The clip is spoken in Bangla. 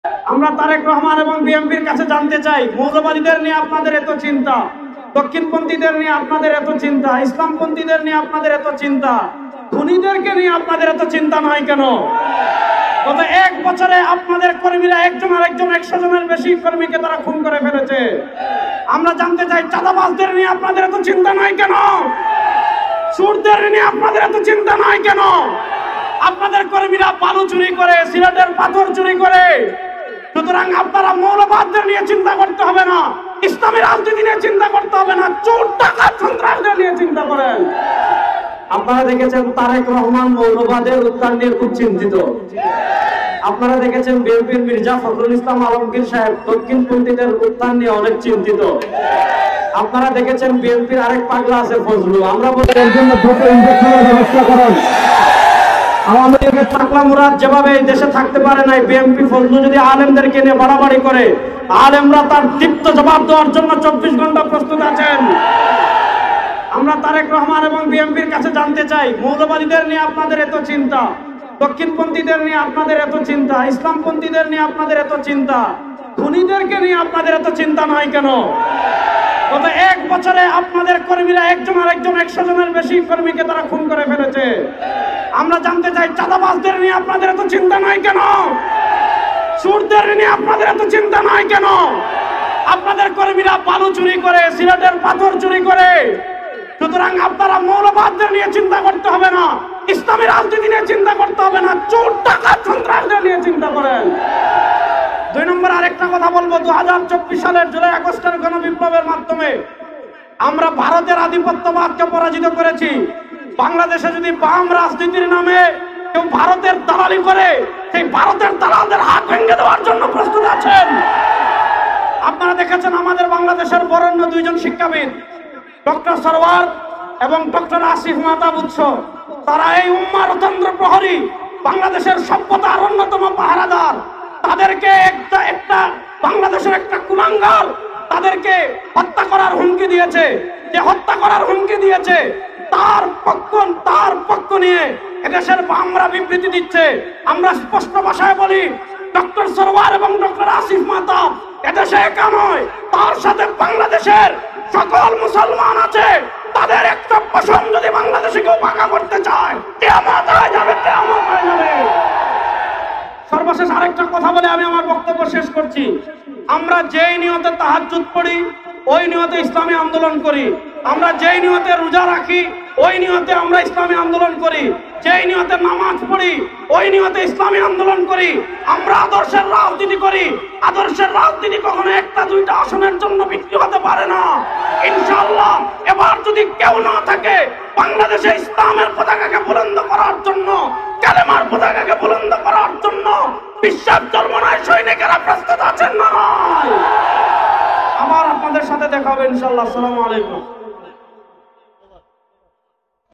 আমরা তারেক রহমান এবং বিএনপির কাছে জানতে চাই, মৌলবাদীদের নিয়ে আপনাদের এত চিন্তা, দক্ষিণপন্থীদের নিয়ে আপনাদের এত চিন্তা, ইসলামপন্থীদের নিয়ে আপনাদের এত চিন্তা, খুনিদেরকে নিয়ে আপনাদের এত চিন্তা নয় কেন? গত 1 বছরে আপনাদের কর্মীরা একজন আরেকজন 100 জনের বেশি কর্মীকে তারা খুন করে ফেলেছে। আমরা জানতে চাই, চাঁদাবাজদের নিয়ে আপনাদের এত চিন্তা নয় কেন? সুরদের নিয়ে আপনাদের এত চিন্তা নয় কেন? আপনাদের কর্মীরা বালু চুরি করে, সিলেটের পাথর চুরি করে। সুতরাং আপনারা মৌলবাদদের নিয়ে চিন্তা করতে হবে না, ইসলামী রাজনীতি নিয়ে চিন্তা করতে হবে না, চোর ডাকাত সন্ত্রাসদের নিয়ে চিন্তা করেন। আপনারা দেখেছেন তারেক রহমান মৌলবাদের উত্থান নিয়ে খুব চিন্তিত। আপনারা দেখেছেন বিএনপির মির্জা ফখরুল ইসলাম আলমগীর সাহেব দক্ষিণপন্থীদের উত্থান নিয়ে অনেক চিন্তিত। আপনারা দেখেছেন বিএনপির আরেক পাগলা আছে ফজলু। আমরা বলি এর জন্য দ্রুত ইনজেকশনের ব্যবস্থা করেন। আওয়ামী লীগের টাকলা মুরাদ যেভাবে এই দেশে থাকতে পারে নাই, বিএনপি ফজলু যদি আলেমদেরকে নিয়ে বাড়াবাড়ি করে, আলেমরা তার দীপ্ত জবাব দেওয়ার জন্য 24 ঘন্টা প্রস্তুত আছেন। আমরা তারেক রহমান এবং বিএনপির কাছে জানতে চাই, মৌলবাদীদের নিয়ে আপনাদের এত চিন্তা, দক্ষিণপন্থীদের নিয়ে আপনাদের এত চিন্তা, ইসলামপন্থীদের নিয়ে আপনাদের এত চিন্তা, খুনিদেরকে নিয়ে আপনাদের এত চিন্তা নয় কেন? গত 1 বছরে আপনাদের কর্মীরা একজন আরেকজন 100 জনের বেশি কর্মীকে তারা খুন করে ফেলেছে। আমরা জানতে চাই, চাঁদাবাজদের নিয়ে আপনাদের এত চিন্তা নয় কেন? সুরদের নিয়ে আপনাদের এত চিন্তা নয় কেন? আপনাদের কর্মীরা বালু চুরি করে, সিলেটের পাথর চুরি করে। সুতরাং আপনারা মৌলবাদদের নিয়ে চিন্তা করতে হবে না, ইসলামী রাজনীতি নিয়ে চিন্তা করতে হবে না, চোর ডাকাত সন্ত্রাসদের নিয়ে চিন্তা করেন। 2 নম্বর আরেকটা কথা বলবো, 2024 সালের জুলাই আগস্টের গণবিপ্লবের মাধ্যমে আমরা ভারতের আধিপত্যবাদকে পরাজিত করেছি। বাংলাদেশে যদি বাম রাজনীতির নামে কেউ ভারতের দালালি করে, সেই ভারতের দালালদের হাত ভেঙে দেওয়ার জন্য প্রস্তুত আছেন। আপনারা দেখেছেন আমাদের বাংলাদেশের বরেণ্য 2 জন শিক্ষাবিদ, ডক্টর সরওয়ার এবং ডক্টর আসিফ মাহতাব উৎস, তারা এই উম্মার অতন্ত্র প্রহরী, বাংলাদেশের সভ্যতার অন্যতম পাহারাদার। তাদেরকে একটা বাংলাদেশের একটা কুলাঙ্গার তাদেরকে হত্যা করার হুমকি দিয়েছে। যে হত্যা করার হুমকি দিয়েছে তার পক্ষ নিয়ে এদেশের বামরা বিবৃতি দিচ্ছে। আমরা স্পষ্ট ভাষায় বলি, ডক্টর সরওয়ার এবং ডক্টর আসিফ মাহতাব এদেশে একা নয়, তার সাথে বাংলাদেশের সকল মুসলমান আছে। তাদের একটা পশম যদি বাংলাদেশে কেউ পাকা করতে চায়, কিয়ামত হয়ে যাবে, কিয়ামত হয়ে যাবে। সর্বশেষ আরেকটা কথা বলে আমি আমার বক্তব্য শেষ করছি। আমরা যেই নিয়তে তাহাজ্জুদ পড়ি, ওই নিয়তে ইসলামী আন্দোলন করি। আমরা যেই নিয়তে রোজা রাখি, ওই নিয়তে আমরা ইসলামী আন্দোলন করি। যেই নিয়তে নামাজ পড়ি, ওই নিয়তে ইসলামী আন্দোলন করি। আমরা আদর্শের রাজনীতি করি। আদর্শের রাজনীতি কখনো 1-2টা আসনের জন্য বিক্রি হতে পারে না। ইনশাআল্লাহ এবার যদি কেউ না থাকে বাংলাদেশে ইসলামের পতাকাকে বুলন্দ করার জন্য, কালেমার পতাকাকে বুলন্দ করার জন্য, বিশ্বাস জন্মনায় সৈনিকেরা প্রস্তুত আছেন না? আমার আপনাদের সাথে দেখা হবে ইনশাআল্লাহ। আসসালামু আলাইকুম।